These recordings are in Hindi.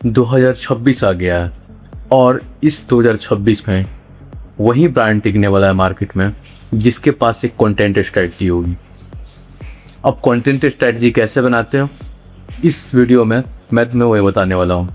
2026 आ गया है और इस 2026 में वही ब्रांड टिकने वाला है मार्केट में जिसके पास एक कंटेंट स्ट्रेटजी होगी। अब कंटेंट स्ट्रेटजी कैसे बनाते हो इस वीडियो में मैं तुम्हें वही बताने वाला हूँ।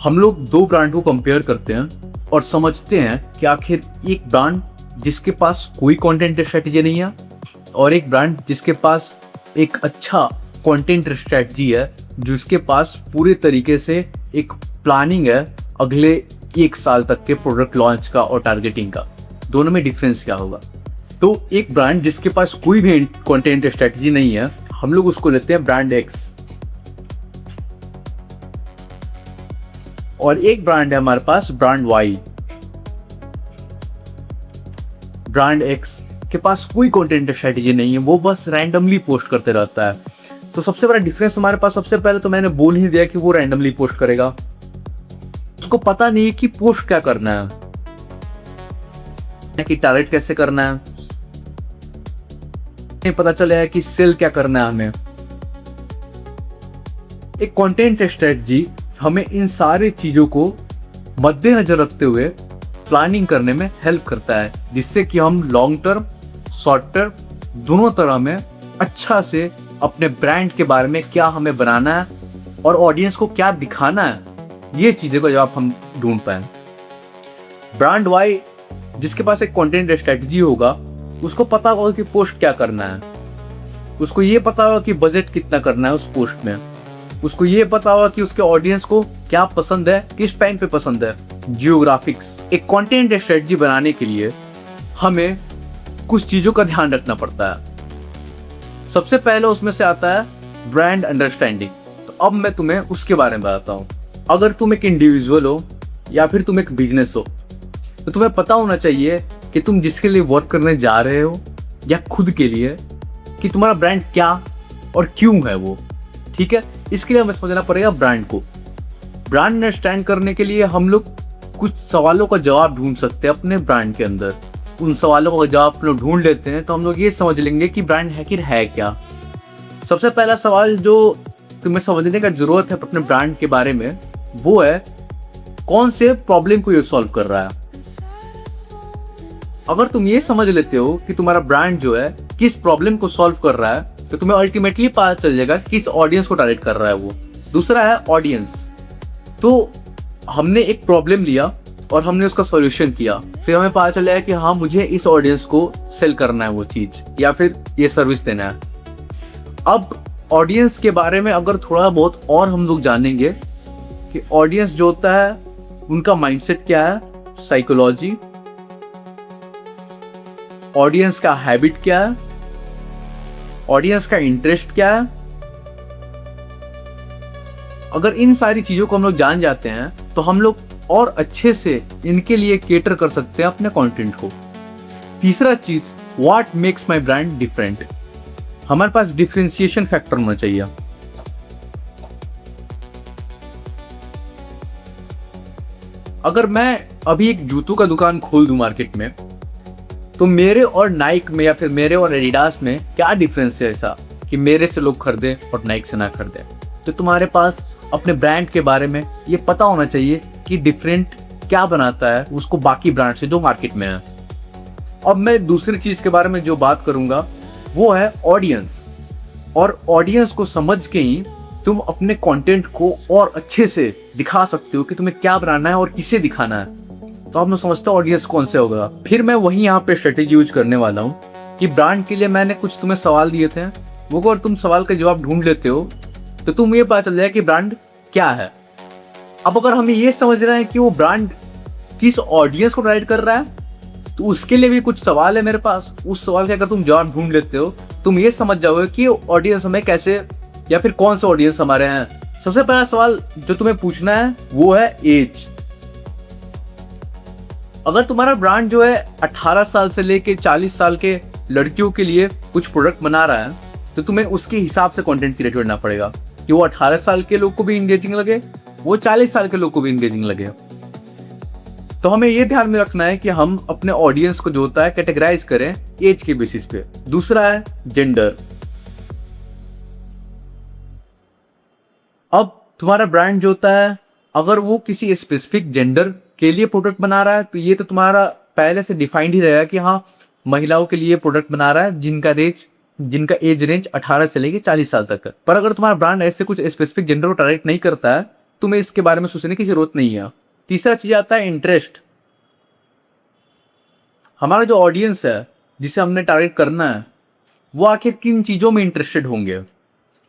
हम लोग दो ब्रांड को कंपेयर करते हैं और समझते हैं कि आखिर एक ब्रांड जिसके पास कोई कंटेंट स्ट्रेटजी नहीं है और एक ब्रांड जिसके पास एक अच्छा कंटेंट स्ट्रेटजी है, जिसके पास पूरे तरीके से एक प्लानिंग है अगले 1 साल तक के प्रोडक्ट लॉन्च का और टारगेटिंग का। दोनों में डिफरेंस क्या होगा? तो एक ब्रांड जिसके पास कोई भी कंटेंट स्ट्रेटजी नहीं है, हम लोग उसको लेते हैं ब्रांड एक्स। और एक ब्रांड है हमारे पास ब्रांड वाई। ब्रांड एक्स के पास कोई कंटेंट स्ट्रेटजी नहीं है, वो बस रैंडमली पोस्ट करते रहता है। तो सबसे बड़ा डिफरेंस हमारे पास, सबसे पहले तो मैंने बोल ही दिया कि वो रैंडमली पोस्ट करेगा, उसको पता नहीं है कि पोस्ट क्या करना है, कि टारगेट कैसे करना है, नहीं पता चला है कि सेल क्या करना है हमें। एक कंटेंट स्ट्रेटजी हमें इन सारे चीजों को मद्देनजर रखते हुए प्लानिंग करने में हेल्प करता है, जिससे कि हम लॉन्ग टर्म शॉर्ट टर्म दोनों तरह में अच्छा से अपने ब्रांड के बारे में क्या हमें बनाना है और ऑडियंस को क्या दिखाना है, ये चीज़ें का जवाब हम ढूंढ पाए। ब्रांड वाई जिसके पास एक कंटेंट स्ट्रेटजी होगा, उसको पता होगा कि पोस्ट क्या करना है, उसको ये पता होगा कि बजट कितना करना है उस पोस्ट में, उसको ये पता होगा कि उसके ऑडियंस को क्या पसंद है, किस टाइम पे पसंद है, जियोग्राफिक्स। एक कंटेंट स्ट्रेटजी बनाने के लिए हमें कुछ चीज़ों का ध्यान रखना पड़ता है। सबसे पहले उसमें से आता है ब्रांड अंडरस्टैंडिंग। तो अब मैं तुम्हें उसके बारे में बताता हूँ। अगर तुम एक इंडिविजुअल हो या फिर तुम एक बिजनेस हो, तो तुम्हें पता होना चाहिए कि तुम जिसके लिए वर्क करने जा रहे हो या खुद के लिए, कि तुम्हारा ब्रांड क्या और क्यों है वो। ठीक है, इसके लिए हमें समझना पड़ेगा ब्रांड को। ब्रांड अंडरस्टैंड करने के लिए हम लोग कुछ सवालों का जवाब ढूंढ सकते हैं अपने ब्रांड के अंदर। उन सवालों का जवाब हम लोग ढूंढ लेते हैं तो हम लोग ये समझ लेंगे कि ब्रांड आखिर है क्या। सबसे पहला सवाल जो तुम्हें समझने का जरूरत है अपने ब्रांड के बारे में, वो है कौन से प्रॉब्लम को ये सॉल्व कर रहा है। अगर तुम ये समझ लेते हो कि तुम्हारा ब्रांड जो है किस प्रॉब्लम को सॉल्व कर रहा है, तो तुम्हें अल्टीमेटली पता चल जाएगा किस ऑडियंस को टारगेट कर रहा है वो। दूसरा है ऑडियंस। तो हमने एक प्रॉब्लम लिया और हमने उसका सॉल्यूशन किया, फिर हमें पता चला कि हाँ, मुझे इस ऑडियंस को सेल करना है वो चीज़ या फिर ये सर्विस देना है। अब ऑडियंस के बारे में अगर थोड़ा बहुत और हम लोग जानेंगे कि ऑडियंस जो होता है उनका माइंडसेट क्या है, साइकोलॉजी, ऑडियंस का हैबिट क्या है, ऑडियंस का इंटरेस्ट क्या है। अगर इन सारी चीजों को हम लोग जान जाते हैं तो हम लोग और अच्छे से इनके लिए केटर कर सकते हैं अपने कंटेंट को। तीसरा चीज, what makes my brand different. हमारे पास डिफरेंशिएशन फैक्टर होना चाहिए। अगर मैं अभी एक जूतों का दुकान खोल दूं मार्केट में, तो मेरे और नाइक में या फिर मेरे और एडिडास में क्या डिफरेंस है ऐसा कि मेरे से लोग खरीदें और नाइक से ना खरीदें। तो तुम्हारे पास अपने ब्रांड के बारे में ये पता होना चाहिए कि डिफरेंट क्या बनाता है उसको बाकी ब्रांड से जो मार्केट में है। अब मैं दूसरी चीज़ के बारे में जो बात करूँगा वो है ऑडियंस। और ऑडियंस को समझ के ही तुम अपने कंटेंट को और अच्छे से दिखा सकते हो कि तुम्हें क्या बनाना है और किसे दिखाना है। तो आप लोग समझते हो ऑडियंस कौन से होगा। फिर मैं वही यहाँ पे स्ट्रेटेजी यूज करने वाला हूँ कि ब्रांड के लिए मैंने कुछ तुम्हें सवाल दिए थे, वो अगर तुम सवाल का जवाब ढूंढ लेते हो तो तुम ये पता चल जाए कि ब्रांड क्या है। अब अगर हमें ये समझ रहा है कि वो ब्रांड किस ऑडियंस को टारगेट कर रहा है, तो उसके लिए भी कुछ सवाल है मेरे पास। उस सवाल के अगर तुम जवाब ढूंढ लेते हो, तुम ये समझ जाओगे कि ऑडियंस हमें कैसे या फिर कौन से ऑडियंस हमारे हैं। सबसे पहला सवाल जो तुम्हें पूछना है वो है एज। अगर तुम्हारा ब्रांड जो है 18 साल से लेके 40 साल के लड़कियों के लिए कुछ प्रोडक्ट बना रहा है, तो तुम्हें उसके हिसाब से कंटेंट क्रिएट करना पड़ेगा कि वो 18 साल के लोग को भी इंगेजिंग लगे, वो 40 साल के लोग को भी इंगेजिंग लगे। तो हमें ये ध्यान में रखना है कि हम अपने ऑडियंस को जो होता है कैटेगराइज करें एज के बेसिस पे। दूसरा है जेंडर। अब तुम्हारा ब्रांड जो होता है, अगर वो किसी स्पेसिफिक जेंडर के लिए प्रोडक्ट बना रहा है तो ये तो तुम्हारा पहले से डिफाइंड ही रहेगा कि हाँ, महिलाओं के लिए प्रोडक्ट बना रहा है जिनका एज रेंज 18 से लेके 40 साल तक है। पर अगर तुम्हारा ब्रांड ऐसे कुछ स्पेसिफिक जेंडर को टारगेट नहीं करता है, तुम्हें इसके बारे में सोचने की जरूरत नहीं है। तीसरा चीज आता है इंटरेस्ट। हमारा जो ऑडियंस है जिसे हमने टारगेट करना है, वो आखिर किन चीज़ों में इंटरेस्टेड होंगे,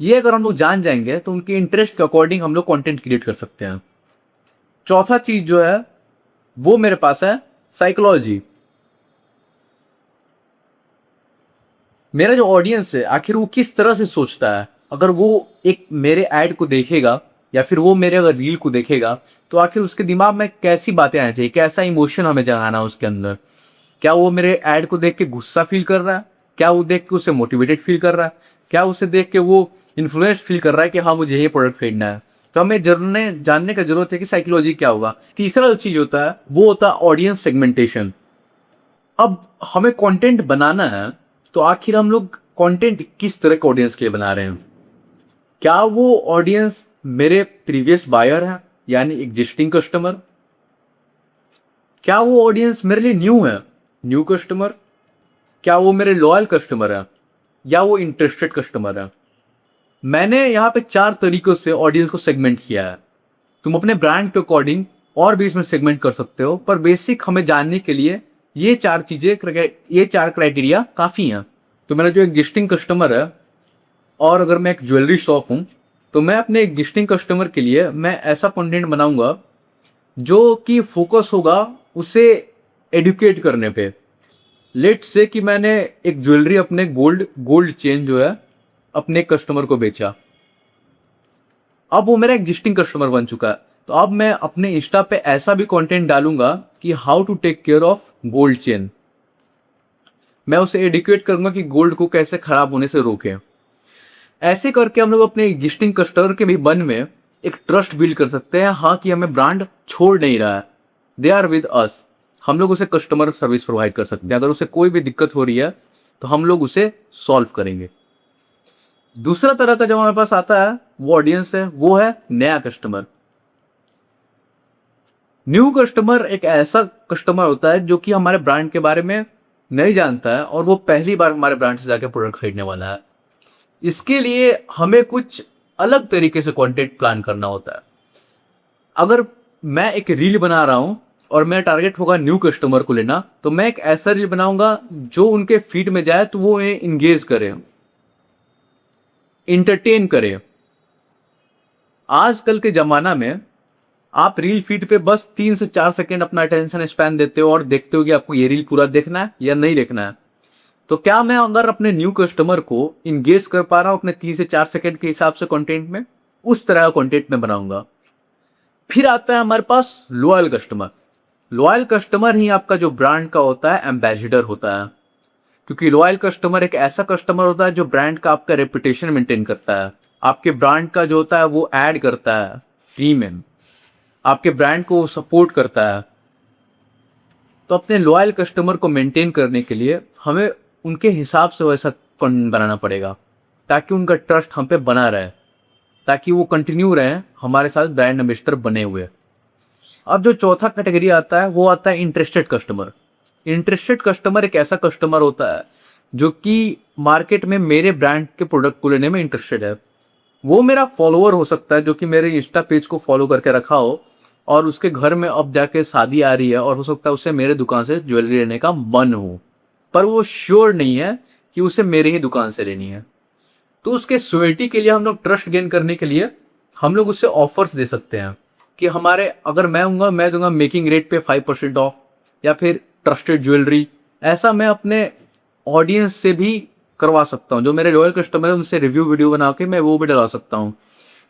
ये अगर हम लोग जान जाएंगे तो उनके इंटरेस्ट के अकॉर्डिंग हम लोग कंटेंट क्रिएट कर सकते हैं। चौथा चीज जो है वो मेरे पास है साइकोलॉजी। मेरा जो ऑडियंस है आखिर वो किस तरह से सोचता है, अगर वो एक मेरे ऐड को देखेगा या फिर वो मेरे अगर रील को देखेगा तो आखिर उसके दिमाग में कैसी बातें आनी चाहिए, कैसा इमोशन हमें जगाना है उसके अंदर। क्या वो मेरे ऐड को देख के गुस्सा फील कर रहा है, क्या वो देख के उसे मोटिवेटेड फील कर रहा है, क्या उसे देख के वो इन्फ्लुएंस फील कर रहा है कि हाँ मुझे ये प्रोडक्ट खरीदना है। तो हमें जानने का जरूरत है कि साइकोलॉजी क्या होगा। तीसरा जो चीज होता है वो होता है ऑडियंस सेगमेंटेशन। अब हमें कंटेंट बनाना है तो आखिर हम लोग कंटेंट किस तरह के ऑडियंस के लिए बना रहे हैं। क्या वो ऑडियंस मेरे प्रीवियस बायर है यानी एग्जिस्टिंग कस्टमर, क्या वो ऑडियंस मेरे लिए न्यू है, न्यू कस्टमर, क्या वो मेरे लॉयल कस्टमर है, या वो इंटरेस्टेड कस्टमर है। मैंने यहाँ पे 4 तरीकों से ऑडियंस को सेगमेंट किया है। तुम अपने ब्रांड के अकॉर्डिंग और भी इसमें सेगमेंट कर सकते हो, पर बेसिक हमें जानने के लिए ये 4 क्राइटेरिया काफ़ी हैं। तो मेरा जो एग्जिस्टिंग कस्टमर है, और अगर मैं एक ज्वेलरी शॉप हूँ तो मैं अपने एग्जिस्टिंग कस्टमर के लिए मैं ऐसा कंटेंट बनाऊंगा जो कि फोकस होगा उसे एडुकेट करने पे। लेट से कि मैंने एक ज्वेलरी अपने गोल्ड चेन जो है अपने कस्टमर को बेचा, अब वो मेरा एग्जिस्टिंग कस्टमर बन चुका है। तो अब मैं अपने इंस्टा पे ऐसा भी कंटेंट डालूंगा कि how to take care of gold chain. मैं उसे एडुकेट करूंगा कि गोल्ड को कैसे खराब होने से रोके। ऐसे करके हम लोग अपने एग्जिस्टिंग कस्टमर के भी मन में एक ट्रस्ट बिल्ड कर सकते हैं, हाँ कि हमें ब्रांड छोड़ नहीं रहा है, दे आर विद अस। हम लोग उसे कस्टमर सर्विस प्रोवाइड कर सकते हैं। अगर उसे कोई भी दिक्कत हो रही है तो हम लोग उसे सॉल्व करेंगे। दूसरा तरह का जब हमारे पास आता है वो ऑडियंस है, वो है नया कस्टमर। न्यू कस्टमर एक ऐसा कस्टमर होता है जो कि हमारे ब्रांड के बारे में नहीं जानता है और वो पहली बार हमारे ब्रांड से जाकर प्रोडक्ट खरीदने वाला है। इसके लिए हमें कुछ अलग तरीके से कंटेंट प्लान करना होता है। अगर मैं एक रील बना रहा हूं और मेरा टारगेट होगा न्यू कस्टमर को लेना, तो मैं एक ऐसा रील बनाऊंगा जो उनके फीड में जाए तो वो उन्हें इंगेज करे, इंटरटेन करे। आजकल के ज़माना में आप रील फीड पे बस 3 से 4 सेकेंड अपना अटेंशन स्पैन देते हो और देखते हो कि आपको ये रील पूरा देखना है या नहीं देखना है। तो क्या मैं अगर अपने न्यू कस्टमर को इंगेज कर पा रहा हूं अपने 3 से 4 सेकेंड के हिसाब से कंटेंट में, उस तरह का कंटेंट में बनाऊंगा। फिर आता है हमारे पास लॉयल कस्टमर। लॉयल कस्टमर ही आपका जो ब्रांड का होता है एम्बेसडर होता है, क्योंकि लॉयल कस्टमर एक ऐसा कस्टमर होता है जो ब्रांड का आपका रेपुटेशन मेंटेन करता है, आपके ब्रांड का जो होता है वो ऐड करता है फ्री में, आपके ब्रांड को सपोर्ट करता है। तो अपने लॉयल कस्टमर को मेंटेन करने के लिए हमें उनके हिसाब से वैसा कंटेंट बनाना पड़ेगा ताकि उनका ट्रस्ट हम पे बना रहे, ताकि वो कंटिन्यू रहें हमारे साथ ब्रांड एम्बेसडर बने हुए। अब जो चौथा कैटेगरी आता है वो आता है इंटरेस्टेड कस्टमर। इंटरेस्टेड कस्टमर एक ऐसा कस्टमर होता है जो कि मार्केट में मेरे ब्रांड के प्रोडक्ट को लेने में इंटरेस्टेड है। वो मेरा फॉलोअर हो सकता है जो कि मेरे इंस्टा पेज को फॉलो करके रखा हो और उसके घर में अब जाके शादी आ रही है और हो सकता है उसे मेरे दुकान से ज्वेलरी लेने का मन हो, पर वो श्योर नहीं है कि उसे मेरे ही दुकान से लेनी है। तो उसके श्योरिटी के लिए हम लोग ट्रस्ट गेन करने के लिए हम लोग उससे ऑफर्स दे सकते हैं कि हमारे अगर मैं दूंगा मेकिंग रेट पे 5% ऑफ, या फिर ट्रस्टेड ज्वेलरी। ऐसा मैं अपने ऑडियंस से भी करवा सकता हूँ। जो मेरे लॉयल कस्टमर है उनसे रिव्यू वीडियो बना के मैं वो भी डलवा सकता हूँ।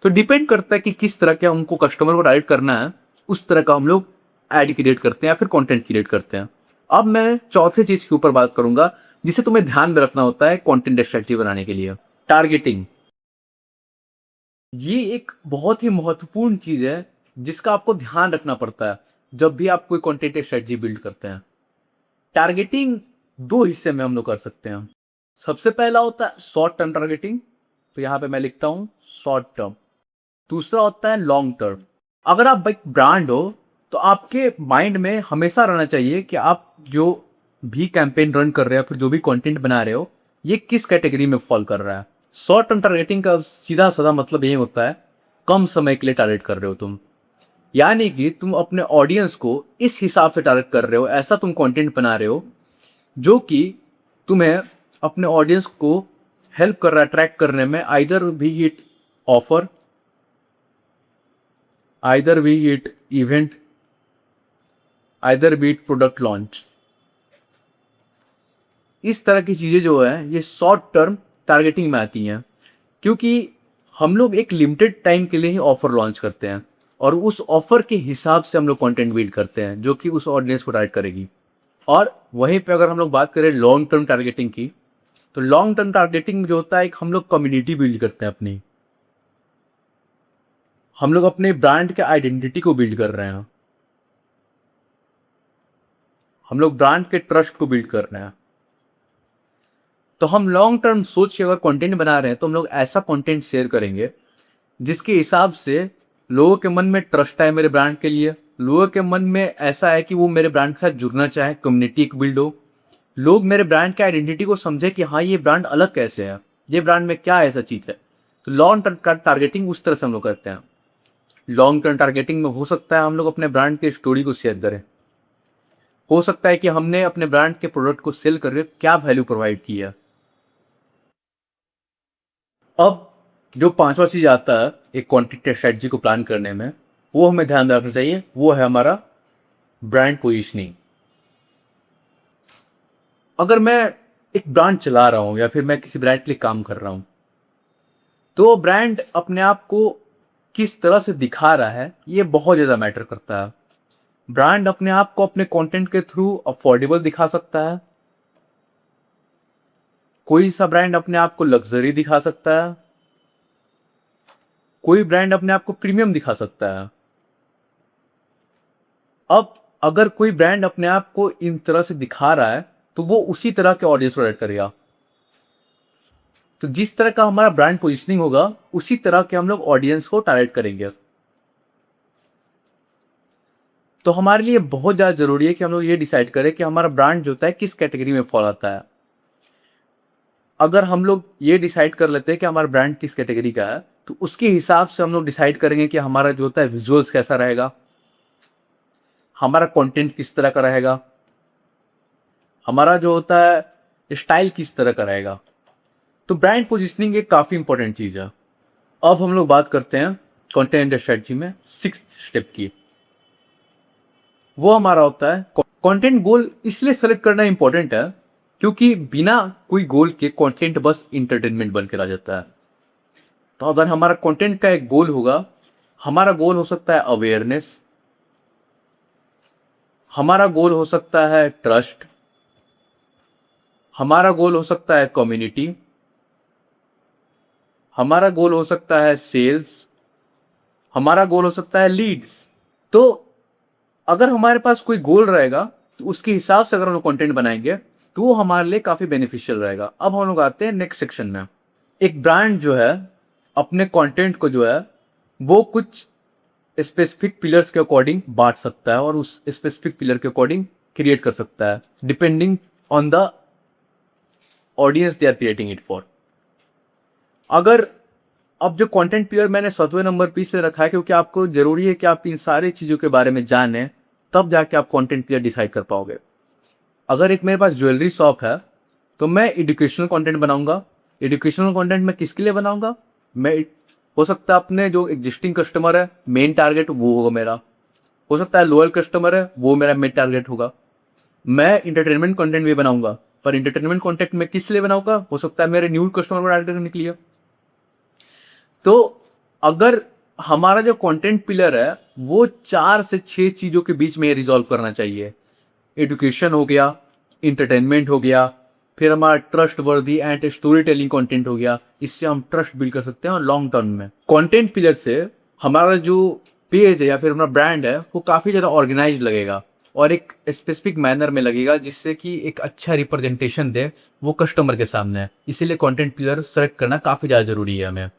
तो डिपेंड करता है कि किस तरह का उनको कस्टमर को टारगेट करना है, उस तरह का हम लोग ऐड क्रिएट करते हैं या फिर कंटेंट क्रिएट करते हैं। अब मैं चौथे चीज के ऊपर बात करूंगा जिसे तुम्हें ध्यान में रखना होता है कंटेंट स्ट्रेटजी बनाने के लिए, टारगेटिंग। ये एक बहुत ही महत्वपूर्ण चीज है जिसका आपको ध्यान रखना पड़ता है जब भी आप कोई कंटेंट स्ट्रेटजी बिल्ड करते हैं। टारगेटिंग 2 हिस्से में हम लोग कर सकते हैं। सबसे पहला होता है शॉर्ट टर्म टारगेटिंग। तो यहाँ पे मैं लिखता हूँ शॉर्ट टर्म। दूसरा होता है लॉन्ग टर्म। अगर आप एक ब्रांड हो तो आपके माइंड में हमेशा रहना चाहिए कि आप जो भी कैंपेन रन कर रहे हो, फिर जो भी कंटेंट बना रहे हो, ये किस कैटेगरी में फॉल कर रहा है। शॉर्ट टर्म टारगेटिंग का सीधा साधा मतलब ये होता है, कम समय के लिए टारगेट कर रहे हो तुम, यानी कि तुम अपने ऑडियंस को इस हिसाब से टारगेट कर रहे हो, ऐसा तुम कंटेंट बना रहे हो जो कि तुम्हें अपने ऑडियंस को हेल्प कर रहा है ट्रैक करने में, आइदर भी इट ऑफर, आइदर भी it event, either B it product launch. इस तरह की चीज़ें जो है ये शॉर्ट टर्म टारगेटिंग में आती हैं, क्योंकि हम लोग एक लिमिटेड टाइम के लिए ही ऑफर लॉन्च करते हैं और उस ऑफर के हिसाब से हम लोग कंटेंट बिल्ड करते हैं जो कि उस ऑडियंस को टारगेट करेगी। और वहीं पे अगर हम लोग बात करें लॉन्ग टर्म टारगेटिंग की, तो लॉन्ग टर्म टारगेटिंग में जो होता है, एक हम लोग कम्युनिटी बिल्ड करते हैं अपनी, हम लोग अपने ब्रांड के आइडेंटिटी को बिल्ड कर रहे हैं, हम लोग ब्रांड के ट्रस्ट को बिल्ड कर रहे हैं। तो हम लॉन्ग टर्म सोच के अगर कंटेंट बना रहे हैं तो हम लोग ऐसा कंटेंट शेयर करेंगे जिसके हिसाब से लोगों के मन में ट्रस्ट है मेरे ब्रांड के लिए, लोगों के मन में ऐसा है कि वो मेरे ब्रांड के साथ जुड़ना चाहे, कम्युनिटी एक बिल्ड हो, लोग मेरे ब्रांड के आइडेंटिटी को समझे कि हाँ ये ब्रांड अलग कैसे है, ये ब्रांड में क्या ऐसा चीज़ है। तो लॉन्ग टर्म का टारगेटिंग उस तरह से हम लोग करते हैं। लॉन्ग टर्म टारगेटिंग में हो सकता है हम लोग अपने ब्रांड के स्टोरी को शेयर करें, हो सकता है कि हमने अपने ब्रांड के प्रोडक्ट को सेल करके क्या वैल्यू प्रोवाइड किया। अब जो पांचवा चीज आता है एक कंटेंट स्ट्रेटजी को प्लान करने में, वो हमें ध्यान रखना चाहिए, वो है हमारा ब्रांड पोजीशनिंग। अगर मैं एक ब्रांड चला रहा हूं या फिर मैं किसी ब्रांड के लिए काम कर रहा हूं, तो ब्रांड अपने आप को किस तरह से दिखा रहा है ये बहुत ज़्यादा मैटर करता है। ब्रांड अपने आप को अपने कंटेंट के थ्रू अफोर्डेबल दिखा सकता है, कोई सा ब्रांड अपने आप को लग्जरी दिखा सकता है, कोई ब्रांड अपने आप को प्रीमियम दिखा सकता है। अब अगर कोई ब्रांड अपने आप को इन तरह से दिखा रहा है तो वो उसी तरह के ऑडियंस को टारगेट करेगा। तो जिस तरह का हमारा ब्रांड पोजीशनिंग होगा उसी तरह के हम लोग ऑडियंस को टारगेट करेंगे। तो हमारे लिए बहुत ज़्यादा जरूरी है कि हम लोग ये डिसाइड करें कि हमारा ब्रांड जो होता है किस कैटेगरी में फॉल आता है। अगर हम लोग ये डिसाइड कर लेते हैं कि हमारा ब्रांड किस कैटेगरी का है, तो उसके हिसाब से हम लोग डिसाइड करेंगे कि हमारा जो होता है विजुअल्स कैसा रहेगा, हमारा कंटेंट किस तरह का रहेगा, हमारा जो होता है स्टाइल किस तरह का रहेगा। तो ब्रांड पोजिशनिंग एक काफ़ी इंपॉर्टेंट चीज़ है। अब हम लोग बात करते हैं कंटेंट स्ट्रेटजी में सिक्स्थ स्टेप की। वो हमारा होता है कंटेंट गोल। इसलिए सेलेक्ट करना इंपॉर्टेंट है क्योंकि बिना कोई गोल के कंटेंट बस इंटरटेनमेंट बन के रह जाता है। तो अगर हमारा कंटेंट का एक गोल होगा, हमारा गोल हो सकता है अवेयरनेस, हमारा गोल हो सकता है ट्रस्ट, हमारा गोल हो सकता है कम्युनिटी, हमारा गोल हो सकता है सेल्स, हमारा गोल हो सकता है लीड्स। तो अगर हमारे पास कोई गोल रहेगा तो उसके हिसाब से अगर हम लोग कंटेंट बनाएंगे तो वो हमारे लिए काफ़ी बेनिफिशियल रहेगा। अब हम लोग आते हैं नेक्स्ट सेक्शन में। एक ब्रांड जो है अपने कंटेंट को जो है वो कुछ स्पेसिफिक पिलर्स के अकॉर्डिंग बांट सकता है और उस स्पेसिफिक पिलर के अकॉर्डिंग क्रिएट कर सकता है depending on the audience they are creating it for. अगर अब जो कंटेंट पिलर मैंने 7वें नंबर पे से रखा है क्योंकि आपको जरूरी है कि आप इन सारी चीज़ों के बारे में जानें, तब जाके आप कंटेंट पिलर डिसाइड कर पाओगे। अगर एक मेरे पास ज्वेलरी शॉप है तो मैं एजुकेशनल कंटेंट बनाऊंगा। एजुकेशनल कंटेंट मैं किसके लिए बनाऊंगा? मैं हो सकता है अपने जो एग्जिस्टिंग कस्टमर है मेन टारगेट वो होगा मेरा, हो सकता है लोअर कस्टमर है वो मेरा मेन टारगेट होगा। मैं इंटरटेनमेंट कंटेंट भी बनाऊंगा, पर इंटरटेनमेंट कंटेंट मैं किस लिए बनाऊंगा? हो सकता है मेरे न्यू कस्टमर को टारगेट करने के लिए। तो अगर हमारा जो कंटेंट पिलर है वो 4 से 6 चीज़ों के बीच में रिजॉल्व करना चाहिए। एजुकेशन हो गया, इंटरटेनमेंट हो गया, फिर हमारा ट्रस्ट वर्दी एंड स्टोरी टेलिंग कंटेंट हो गया। इससे हम ट्रस्ट बिल्ड कर सकते हैं और लॉन्ग टर्म में कंटेंट पिलर से हमारा जो पेज है या फिर हमारा ब्रांड है वो काफ़ी ज़्यादा ऑर्गेनाइज लगेगा और एक स्पेसिफिक मैनर में लगेगा जिससे कि एक अच्छा रिप्रेजेंटेशन दे वो कस्टमर के सामने। इसीलिए कंटेंट पिलर सेलेक्ट करना काफ़ी ज़्यादा ज़रूरी है हमें।